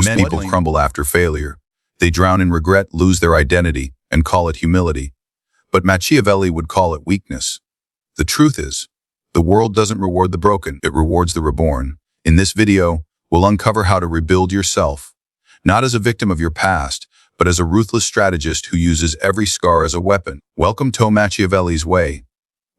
Most people crumble after failure. They drown in regret, lose their identity, and call it humility. But Machiavelli would call it weakness. The truth is, the world doesn't reward the broken, it rewards the reborn. In this video, we'll uncover how to rebuild yourself, not as a victim of your past, but as a ruthless strategist who uses every scar as a weapon. Welcome to Machiavelli's Way.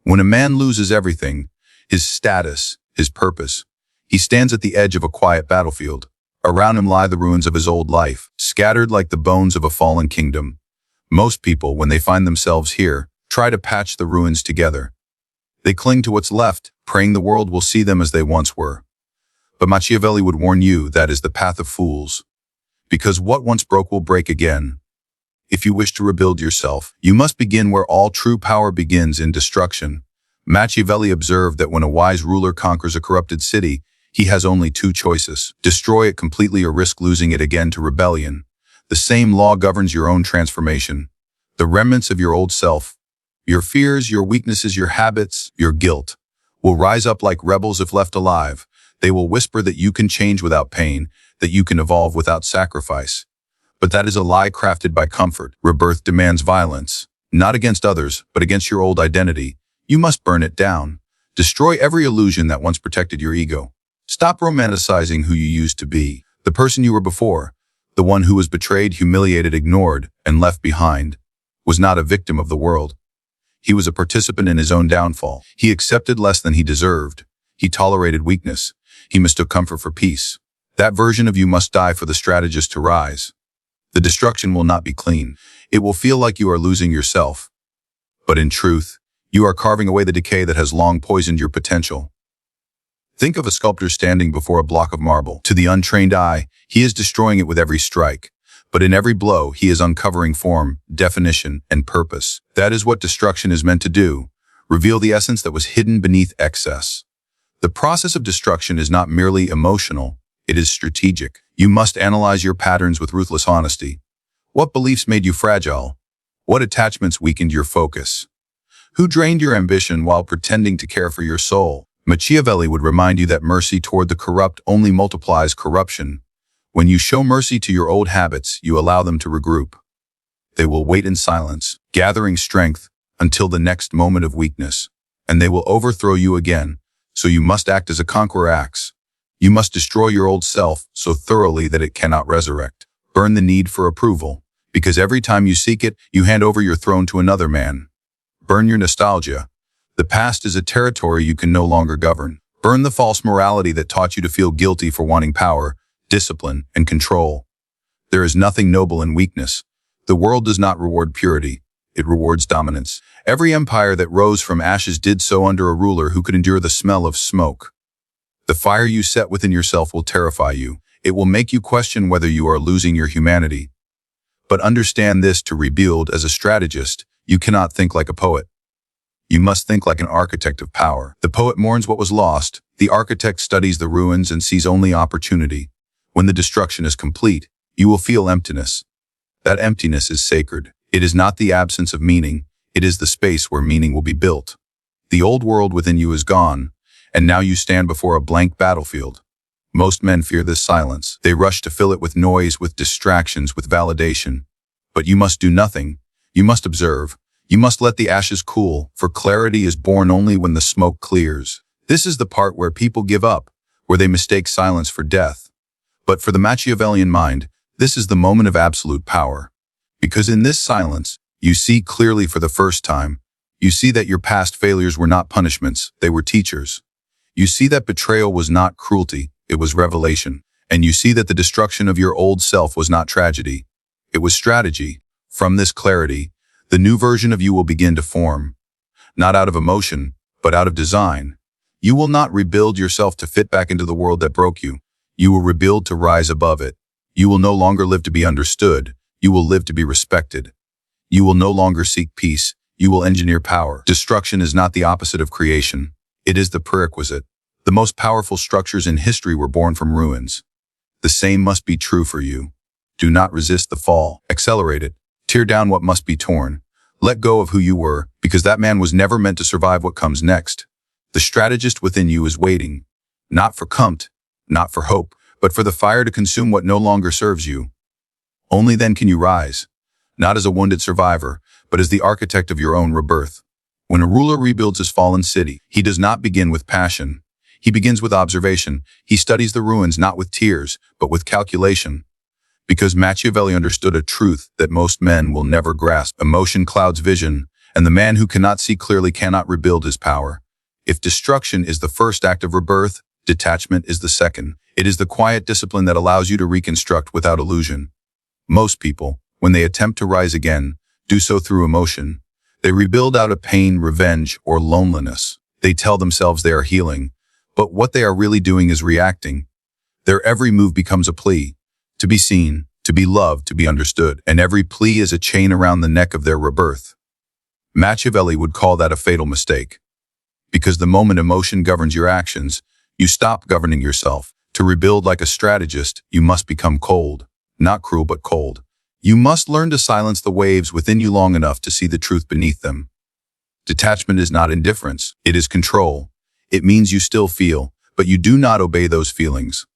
When a man loses everything, his status, his purpose, he stands at the edge of a quiet battlefield. Around him lie the ruins of his old life, scattered like the bones of a fallen kingdom. Most people, when they find themselves here, try to patch the ruins together. They cling to what's left, praying the world will see them as they once were. But Machiavelli would warn you that is the path of fools. Because what once broke will break again. If you wish to rebuild yourself, you must begin where all true power begins, in destruction. Machiavelli observed that when a wise ruler conquers a corrupted city, he has only two choices: destroy it completely or risk losing it again to rebellion. The same law governs your own transformation. The remnants of your old self, your fears, your weaknesses, your habits, your guilt, will rise up like rebels if left alive. They will whisper that you can change without pain, that you can evolve without sacrifice. But that is a lie crafted by comfort. Rebirth demands violence, not against others, but against your old identity. You must burn it down. Destroy every illusion that once protected your ego. Stop romanticizing who you used to be, the person you were before. The one who was betrayed, humiliated, ignored, and left behind was not a victim of the world. He was a participant in his own downfall. He accepted less than he deserved. He tolerated weakness. He mistook comfort for peace. That version of you must die for the strategist to rise. The destruction will not be clean. It will feel like you are losing yourself. But in truth, you are carving away the decay that has long poisoned your potential. Think of a sculptor standing before a block of marble. To the untrained eye, he is destroying it with every strike. But in every blow, he is uncovering form, definition, and purpose. That is what destruction is meant to do: reveal the essence that was hidden beneath excess. The process of destruction is not merely emotional, it is strategic. You must analyze your patterns with ruthless honesty. What beliefs made you fragile? What attachments weakened your focus? Who drained your ambition while pretending to care for your soul? Machiavelli would remind you that mercy toward the corrupt only multiplies corruption. When you show mercy to your old habits, you allow them to regroup. They will wait in silence, gathering strength until the next moment of weakness, and they will overthrow you again. So you must act as a conqueror acts. You must destroy your old self so thoroughly that it cannot resurrect. Burn the need for approval, because every time you seek it, you hand over your throne to another man. Burn your nostalgia. The past is a territory you can no longer govern. Burn the false morality that taught you to feel guilty for wanting power, discipline, and control. There is nothing noble in weakness. The world does not reward purity. It rewards dominance. Every empire that rose from ashes did so under a ruler who could endure the smell of smoke. The fire you set within yourself will terrify you. It will make you question whether you are losing your humanity. But understand this: to rebuild as a strategist, you cannot think like a poet. You must think like an architect of power. The poet mourns what was lost. The architect studies the ruins and sees only opportunity. When the destruction is complete, you will feel emptiness. That emptiness is sacred. It is not the absence of meaning. It is the space where meaning will be built. The old world within you is gone, and now you stand before a blank battlefield. Most men fear this silence. They rush to fill it with noise, with distractions, with validation. But you must do nothing. You must observe. You must let the ashes cool, for clarity is born only when the smoke clears. This is the part where people give up, where they mistake silence for death. But for the Machiavellian mind, this is the moment of absolute power. Because in this silence, you see clearly for the first time. You see that your past failures were not punishments, they were teachers. You see that betrayal was not cruelty, it was revelation. And you see that the destruction of your old self was not tragedy, it was strategy. From this clarity, the new version of you will begin to form. Not out of emotion, but out of design. You will not rebuild yourself to fit back into the world that broke you. You will rebuild to rise above it. You will no longer live to be understood. You will live to be respected. You will no longer seek peace. You will engineer power. Destruction is not the opposite of creation. It is the prerequisite. The most powerful structures in history were born from ruins. The same must be true for you. Do not resist the fall. Accelerate it. Tear down what must be torn. Let go of who you were, because that man was never meant to survive what comes next. The strategist within you is waiting, not for comfort, not for hope, but for the fire to consume what no longer serves you. Only then can you rise, not as a wounded survivor, but as the architect of your own rebirth. When a ruler rebuilds his fallen city, he does not begin with passion. He begins with observation. He studies the ruins not with tears, but with calculation. Because Machiavelli understood a truth that most men will never grasp. Emotion clouds vision, and the man who cannot see clearly cannot rebuild his power. If destruction is the first act of rebirth, detachment is the second. It is the quiet discipline that allows you to reconstruct without illusion. Most people, when they attempt to rise again, do so through emotion. They rebuild out of pain, revenge, or loneliness. They tell themselves they are healing, but what they are really doing is reacting. Their every move becomes a plea. To be seen, to be loved, to be understood, and every plea is a chain around the neck of their rebirth. Machiavelli would call that a fatal mistake. Because the moment emotion governs your actions, you stop governing yourself. To rebuild like a strategist, you must become cold. Not cruel, but cold. You must learn to silence the waves within you long enough to see the truth beneath them. Detachment is not indifference, it is control. It means you still feel, but you do not obey those feelings.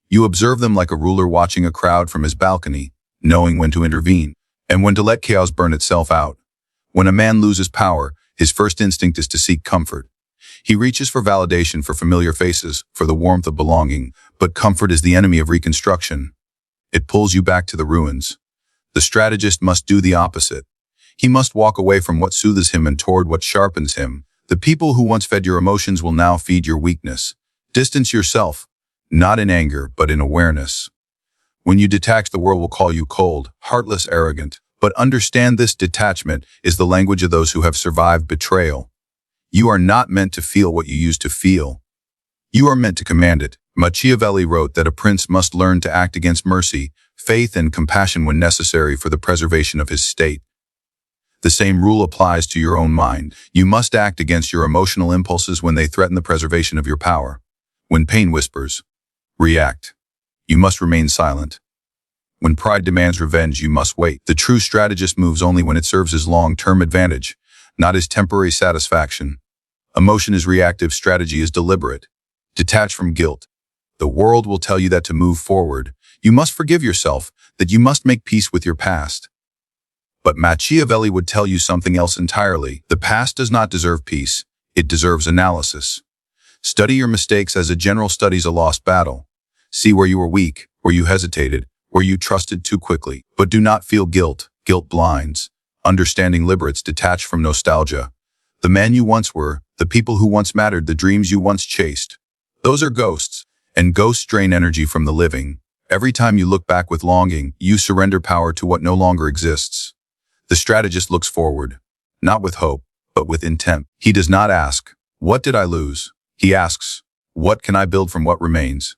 You observe them like a ruler watching a crowd from his balcony, knowing when to intervene and when to let chaos burn itself out. When a man loses power, his first instinct is to seek comfort. He reaches for validation, for familiar faces, for the warmth of belonging, but comfort is the enemy of reconstruction. It pulls you back to the ruins. The strategist must do the opposite. He must walk away from what soothes him and toward what sharpens him. The people who once fed your emotions will now feed your weakness. Distance yourself, not in anger, but in awareness. When you detach, the world will call you cold, heartless, arrogant. But understand this: detachment is the language of those who have survived betrayal. You are not meant to feel what you used to feel. You are meant to command it. Machiavelli wrote that a prince must learn to act against mercy, faith, and compassion when necessary for the preservation of his state. The same rule applies to your own mind. You must act against your emotional impulses when they threaten the preservation of your power. When pain whispers, react. You must remain silent. When pride demands revenge, you must wait. The true strategist moves only when it serves his long-term advantage, not his temporary satisfaction. Emotion is reactive, strategy is deliberate. Detach from guilt. The world will tell you that to move forward, you must forgive yourself, that you must make peace with your past. But Machiavelli would tell you something else entirely. The past does not deserve peace. It deserves analysis. Study your mistakes as a general studies a lost battle. See where you were weak, where you hesitated, where you trusted too quickly. But do not feel guilt. Guilt blinds. Understanding liberates. Detach from nostalgia. The man you once were, the people who once mattered, the dreams you once chased. Those are ghosts, and ghosts drain energy from the living. Every time you look back with longing, you surrender power to what no longer exists. The strategist looks forward, not with hope, but with intent. He does not ask, "What did I lose?" He asks, "What can I build from what remains?"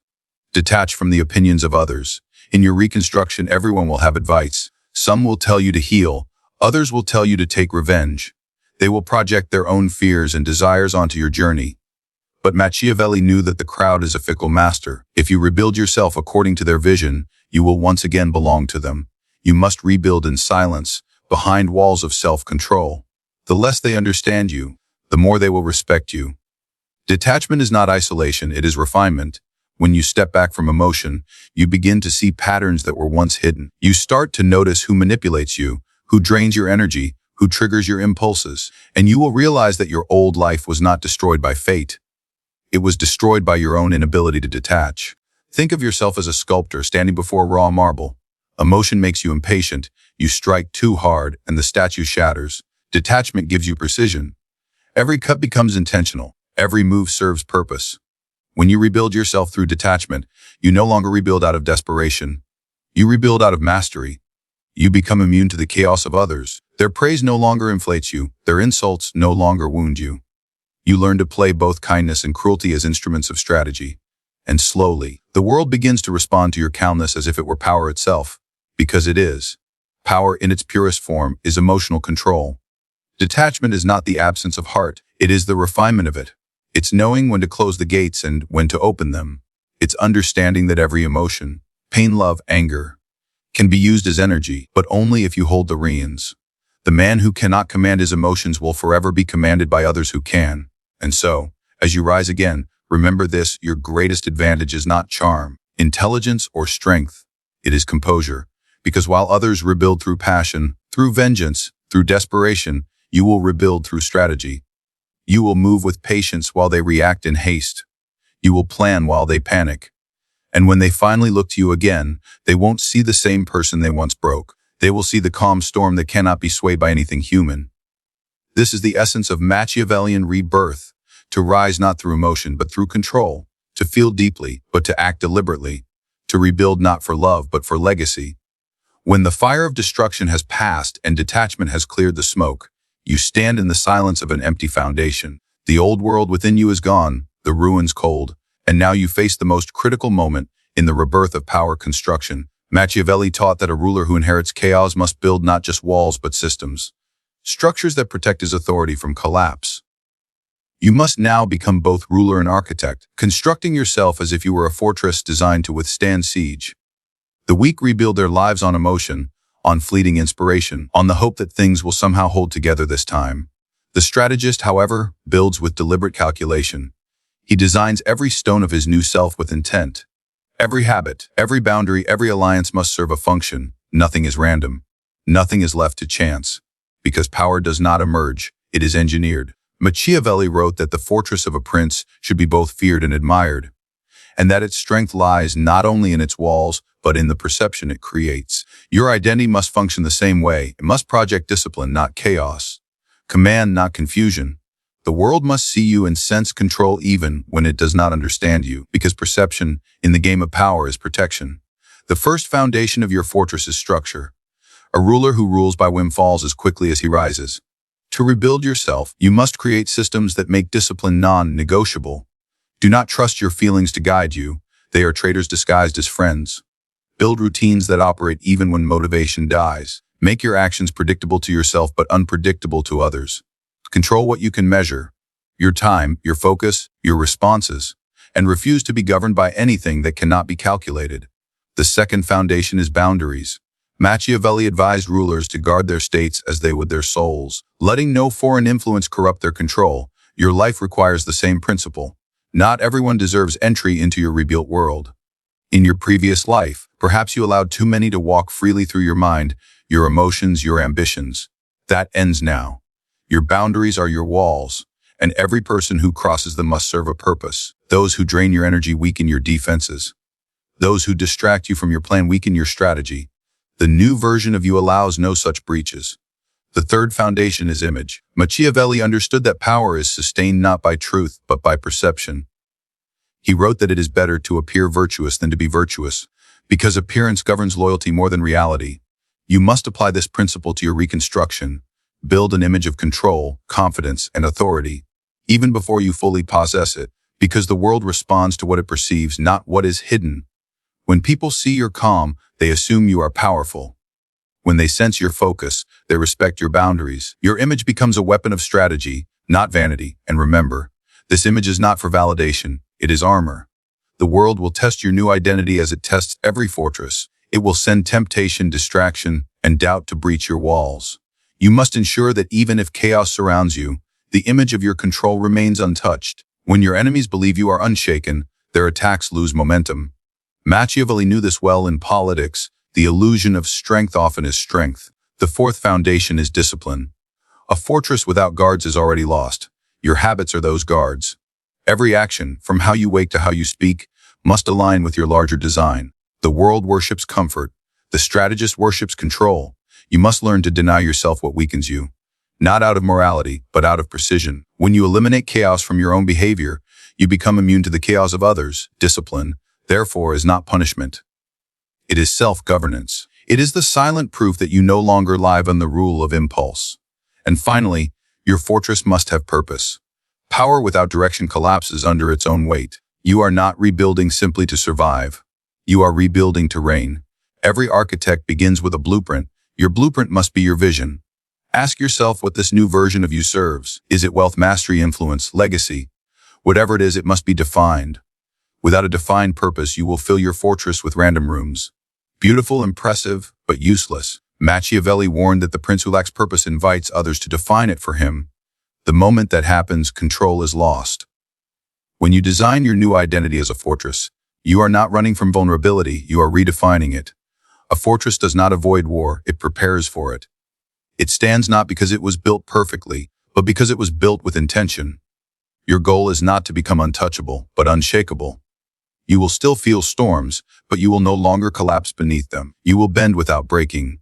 Detach from the opinions of others. In your reconstruction, everyone will have advice. Some will tell you to heal, others will tell you to take revenge. They will project their own fears and desires onto your journey. But Machiavelli knew that the crowd is a fickle master. If you rebuild yourself according to their vision, you will once again belong to them. You must rebuild in silence, behind walls of self-control. The less they understand you, the more they will respect you. Detachment is not isolation, it is refinement. When you step back from emotion, you begin to see patterns that were once hidden. You start to notice who manipulates you, who drains your energy, who triggers your impulses, and you will realize that your old life was not destroyed by fate. It was destroyed by your own inability to detach. Think of yourself as a sculptor standing before raw marble. Emotion makes you impatient. You strike too hard, and the statue shatters. Detachment gives you precision. Every cut becomes intentional. Every move serves purpose. When you rebuild yourself through detachment, you no longer rebuild out of desperation. You rebuild out of mastery. You become immune to the chaos of others. Their praise no longer inflates you. Their insults no longer wound you. You learn to play both kindness and cruelty as instruments of strategy. And slowly, the world begins to respond to your calmness as if it were power itself. Because it is. Power in its purest form is emotional control. Detachment is not the absence of heart. It is the refinement of it. It's knowing when to close the gates and when to open them. It's understanding that every emotion, pain, love, anger, can be used as energy, but only if you hold the reins. The man who cannot command his emotions will forever be commanded by others who can. And so, as you rise again, remember this: your greatest advantage is not charm. intelligence, or strength. It is composure. Because while others rebuild through passion, through vengeance, through desperation, you will rebuild through strategy. You will move with patience while they react in haste. You will plan while they panic. And when they finally look to you again, they won't see the same person they once broke. They will see the calm storm that cannot be swayed by anything human. This is the essence of Machiavellian rebirth, to rise not through emotion but through control, to feel deeply but to act deliberately, to rebuild not for love but for legacy. When the fire of destruction has passed and detachment has cleared the smoke, you stand in the silence of an empty foundation. The old world within you is gone, the ruins cold, and now you face the most critical moment in the rebirth of power construction. Machiavelli taught that a ruler who inherits chaos must build not just walls but systems, structures that protect his authority from collapse. You must now become both ruler and architect, constructing yourself as if you were a fortress designed to withstand siege. The weak rebuild their lives on emotion, on fleeting inspiration, on the hope that things will somehow hold together this time. The strategist, however, builds with deliberate calculation. He designs every stone of his new self with intent. Every habit, every boundary, every alliance must serve a function. Nothing is random. Nothing is left to chance. Because power does not emerge, it is engineered. Machiavelli wrote that the fortress of a prince should be both feared and admired, and that its strength lies not only in its walls, but in the perception it creates. Your identity must function the same way. It must project discipline, not chaos. Command, not confusion. The world must see you and sense control even when it does not understand you, because perception in the game of power is protection. The first foundation of your fortress is structure. A ruler who rules by whim falls as quickly as he rises. To rebuild yourself, you must create systems that make discipline non-negotiable. Do not trust your feelings to guide you. They are traitors disguised as friends. Build routines that operate even when motivation dies. Make your actions predictable to yourself but unpredictable to others. Control what you can measure, your time, your focus, your responses, and refuse to be governed by anything that cannot be calculated. The second foundation is boundaries. Machiavelli advised rulers to guard their states as they would their souls, letting no foreign influence corrupt their control. Your life requires the same principle. Not everyone deserves entry into your rebuilt world. In your previous life, perhaps you allowed too many to walk freely through your mind, your emotions, your ambitions. That ends now. Your boundaries are your walls, and every person who crosses them must serve a purpose. Those who drain your energy weaken your defenses. Those who distract you from your plan weaken your strategy. The new version of you allows no such breaches. The third foundation is image. Machiavelli understood that power is sustained not by truth, but by perception. He wrote that it is better to appear virtuous than to be virtuous, because appearance governs loyalty more than reality. You must apply this principle to your reconstruction. Build an image of control, confidence, and authority, even before you fully possess it, because the world responds to what it perceives, not what is hidden. When people see your calm, they assume you are powerful. When they sense your focus, they respect your boundaries. Your image becomes a weapon of strategy, not vanity. And remember, this image is not for validation, it is armor. The world will test your new identity as it tests every fortress. It will send temptation, distraction, and doubt to breach your walls. You must ensure that even if chaos surrounds you, the image of your control remains untouched. When your enemies believe you are unshaken, their attacks lose momentum. Machiavelli knew this well in politics. The illusion of strength often is strength. The fourth foundation is discipline. A fortress without guards is already lost. Your habits are those guards. Every action, from how you wake to how you speak, must align with your larger design. The world worships comfort. The strategist worships control. You must learn to deny yourself what weakens you, not out of morality, but out of precision. When you eliminate chaos from your own behavior, you become immune to the chaos of others. Discipline, therefore, is not punishment. It is self-governance. It is the silent proof that you no longer live on the rule of impulse. And finally, your fortress must have purpose. Power without direction collapses under its own weight. You are not rebuilding simply to survive. You are rebuilding to reign. Every architect begins with a blueprint. Your blueprint must be your vision. Ask yourself what this new version of you serves. Is it wealth, mastery, influence, legacy? Whatever it is, it must be defined. Without a defined purpose, you will fill your fortress with random rooms. Beautiful, impressive, but useless. Machiavelli warned that the prince who lacks purpose invites others to define it for him. The moment that happens, control is lost. When you design your new identity as a fortress, You are not running from vulnerability, you are redefining it. A fortress does not avoid war, it prepares for it. It stands not because it was built perfectly, but because it was built with intention. Your goal is not to become untouchable, but unshakable. You will still feel storms, but you will no longer collapse beneath them. You will bend without breaking.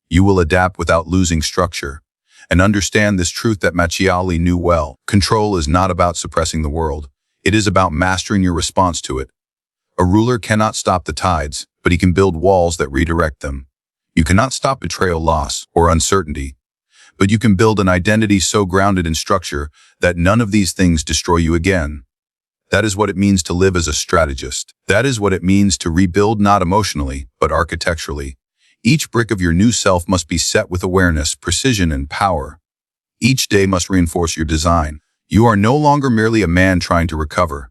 You will adapt without losing structure. And understand this truth that Machiavelli knew well. Control is not about suppressing the world. It is about mastering your response to it. A ruler cannot stop the tides, but he can build walls that redirect them. You cannot stop betrayal, loss, or uncertainty, but you can build an identity so grounded in structure that none of these things destroy you again. That is what it means to live as a strategist. That is what it means to rebuild not emotionally, but architecturally. Each brick of your new self must be set with awareness, precision, and power. Each day must reinforce your design. You are no longer merely a man trying to recover.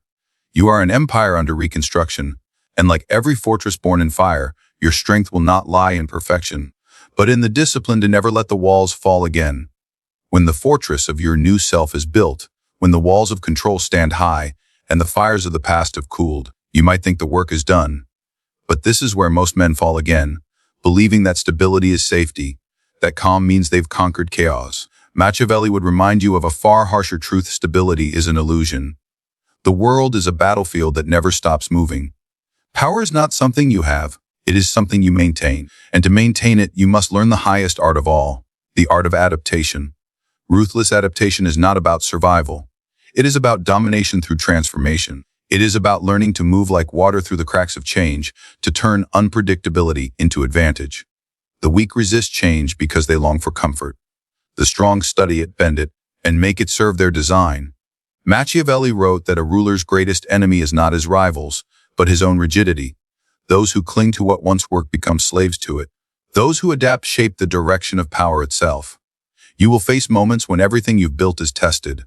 You are an empire under reconstruction, and like every fortress born in fire, your strength will not lie in perfection, but in the discipline to never let the walls fall again. When the fortress of your new self is built, when the walls of control stand high, and the fires of the past have cooled, you might think the work is done. But this is where most men fall again, believing that stability is safety, that calm means they've conquered chaos. Machiavelli would remind you of a far harsher truth: stability is an illusion. The world is a battlefield that never stops moving. Power is not something you have, it is something you maintain. And to maintain it, you must learn the highest art of all, the art of adaptation. Ruthless adaptation is not about survival. It is about domination through transformation. It is about learning to move like water through the cracks of change, to turn unpredictability into advantage. The weak resist change because they long for comfort. The strong study it, bend it, and make it serve their design. Machiavelli wrote that a ruler's greatest enemy is not his rivals, but his own rigidity. Those who cling to what once worked become slaves to it. Those who adapt shape the direction of power itself. You will face moments when everything you've built is tested.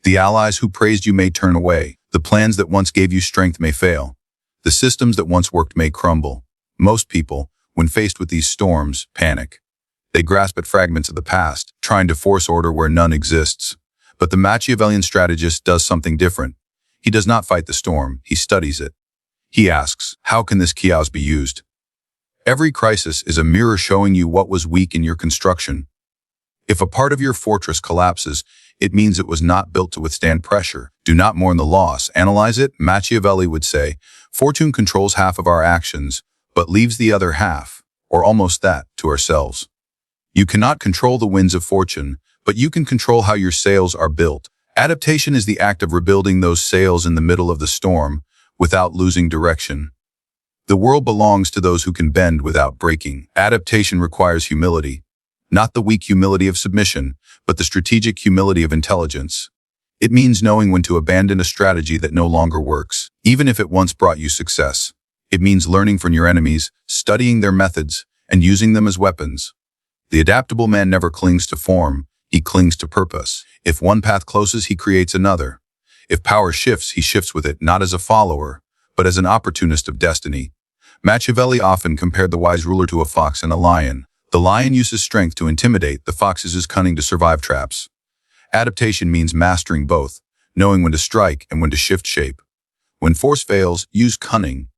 The allies who praised you may turn away. The plans that once gave you strength may fail. The systems that once worked may crumble. Most people, when faced with these storms, panic. They grasp at fragments of the past, trying to force order where none exists. But the Machiavellian strategist does something different. He does not fight the storm, he studies it. He asks, how can this chaos be used? Every crisis is a mirror showing you what was weak in your construction. If a part of your fortress collapses, it means it was not built to withstand pressure. Do not mourn the loss, analyze it. Machiavelli would say, fortune controls half of our actions, but leaves the other half, or almost that, to ourselves. You cannot control the winds of fortune, but you can control how your sails are built. Adaptation is the act of rebuilding those sails in the middle of the storm, without losing direction. The world belongs to those who can bend without breaking. Adaptation requires humility. Not the weak humility of submission, but the strategic humility of intelligence. It means knowing when to abandon a strategy that no longer works, even if it once brought you success. It means learning from your enemies, studying their methods, and using them as weapons. The adaptable man never clings to form, he clings to purpose. If one path closes, he creates another. If power shifts, he shifts with it, not as a follower, but as an opportunist of destiny. Machiavelli often compared the wise ruler to a fox and a lion. The lion uses strength to intimidate, the fox uses cunning to survive traps. Adaptation means mastering both, knowing when to strike and when to shift shape. When force fails, use cunning.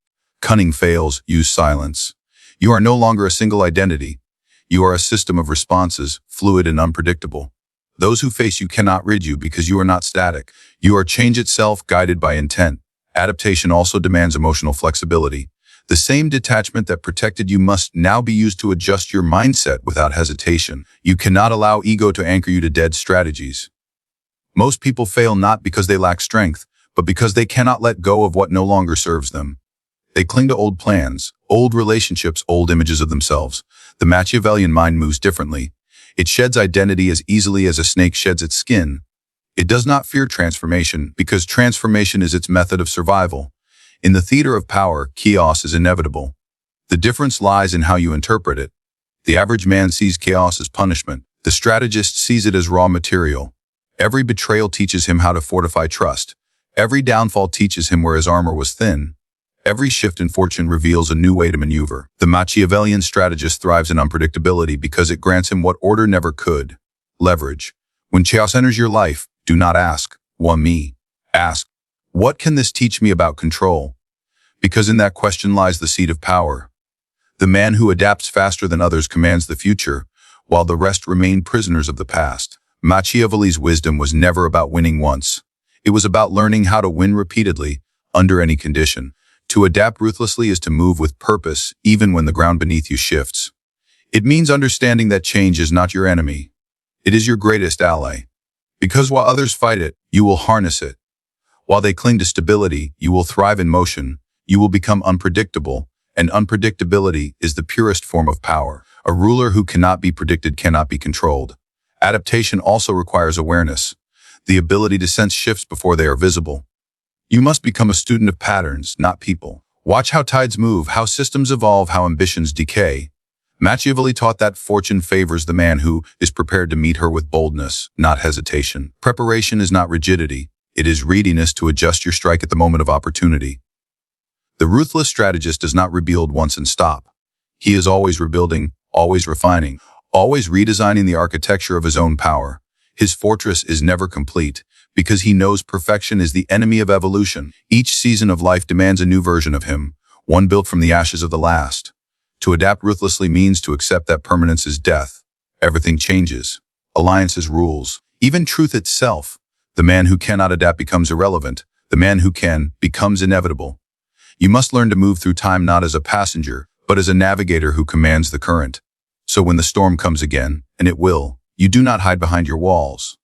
Cunning fails, use silence. You are no longer a single identity. You are a system of responses, fluid and unpredictable. Those who face you cannot rid you because you are not static. You are change itself, guided by intent. Adaptation also demands emotional flexibility. The same detachment that protected you must now be used to adjust your mindset without hesitation. You cannot allow ego to anchor you to dead strategies. Most people fail not because they lack strength, but because they cannot let go of what no longer serves them. They cling to old plans, old relationships, old images of themselves. The Machiavellian mind moves differently. It sheds identity as easily as a snake sheds its skin. It does not fear transformation because transformation is its method of survival. In the theater of power, chaos is inevitable. The difference lies in how you interpret it. The average man sees chaos as punishment. The strategist sees it as raw material. Every betrayal teaches him how to fortify trust. Every downfall teaches him where his armor was thin. Every shift in fortune reveals a new way to maneuver. The Machiavellian strategist thrives in unpredictability because it grants him what order never could: leverage. When chaos enters your life, do not ask, "Why me?" Ask, "What can this teach me about control?" Because in that question lies the seed of power. The man who adapts faster than others commands the future, while the rest remain prisoners of the past. Machiavelli's wisdom was never about winning once. It was about learning how to win repeatedly, under any condition. To adapt ruthlessly is to move with purpose, even when the ground beneath you shifts. It means understanding that change is not your enemy. It is your greatest ally. Because while others fight it, you will harness it. While they cling to stability, you will thrive in motion. You will become unpredictable, and unpredictability is the purest form of power. A ruler who cannot be predicted cannot be controlled. Adaptation also requires awareness, the ability to sense shifts before they are visible. You must become a student of patterns, not people. Watch how tides move, how systems evolve, how ambitions decay. Machiavelli taught that fortune favors the man who is prepared to meet her with boldness, not hesitation. Preparation is not rigidity. It is readiness to adjust your strike at the moment of opportunity. The ruthless strategist does not rebuild once and stop. He is always rebuilding, always refining, always redesigning the architecture of his own power. His fortress is never complete, because he knows perfection is the enemy of evolution. Each season of life demands a new version of him, one built from the ashes of the last. To adapt ruthlessly means to accept that permanence is death. Everything changes. Alliances rules. Even truth itself. The man who cannot adapt becomes irrelevant. The man who can becomes inevitable. You must learn to move through time not as a passenger, but as a navigator who commands the current. So when the storm comes again, and it will, you do not hide behind your walls.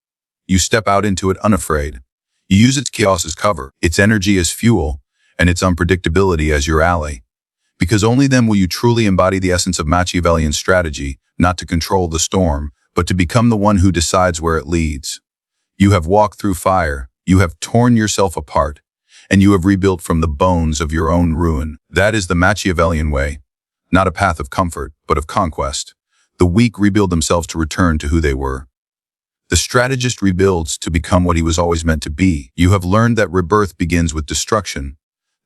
You step out into it unafraid. You use its chaos as cover, its energy as fuel, and its unpredictability as your ally. Because only then will you truly embody the essence of Machiavellian strategy, not to control the storm, but to become the one who decides where it leads. You have walked through fire, you have torn yourself apart, and you have rebuilt from the bones of your own ruin. That is the Machiavellian way. Not a path of comfort, but of conquest. The weak rebuild themselves to return to who they were. The strategist rebuilds to become what he was always meant to be. You have learned that rebirth begins with destruction,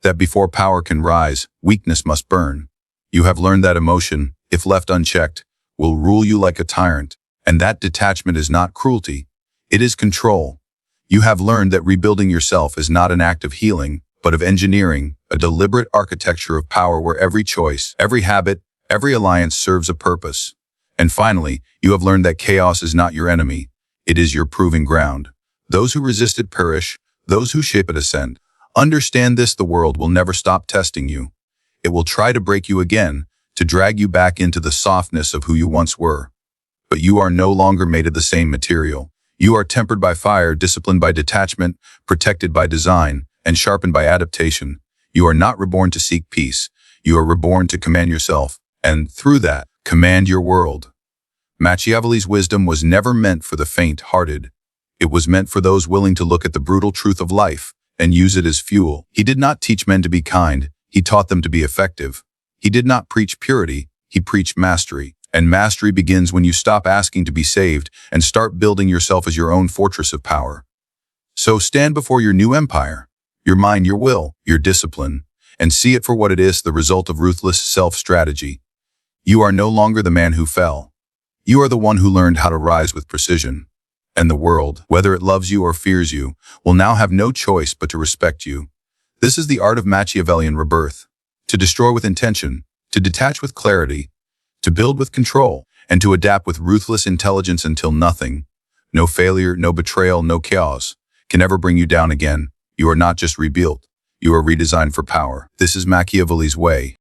that before power can rise, weakness must burn. You have learned that emotion, if left unchecked, will rule you like a tyrant, and that detachment is not cruelty, it is control. You have learned that rebuilding yourself is not an act of healing, but of engineering, a deliberate architecture of power where every choice, every habit, every alliance serves a purpose. And finally, you have learned that chaos is not your enemy, it is your proving ground. Those who resist it perish, those who shape it ascend. Understand this, the world will never stop testing you. It will try to break you again, to drag you back into the softness of who you once were. But you are no longer made of the same material. You are tempered by fire, disciplined by detachment, protected by design, and sharpened by adaptation. You are not reborn to seek peace. You are reborn to command yourself, and through that, command your world. Machiavelli's wisdom was never meant for the faint-hearted. It was meant for those willing to look at the brutal truth of life and use it as fuel. He did not teach men to be kind. He taught them to be effective. He did not preach purity. He preached mastery. And mastery begins when you stop asking to be saved and start building yourself as your own fortress of power. So stand before your new empire, your mind, your will, your discipline, and see it for what it is, the result of ruthless self-strategy. You are no longer the man who fell. You are the one who learned how to rise with precision. And the world, whether it loves you or fears you, will now have no choice but to respect you. This is the art of Machiavellian rebirth. To destroy with intention, to detach with clarity, to build with control, and to adapt with ruthless intelligence until nothing, no failure, no betrayal, no chaos, can ever bring you down again. You are not just rebuilt, you are redesigned for power. This is Machiavelli's way.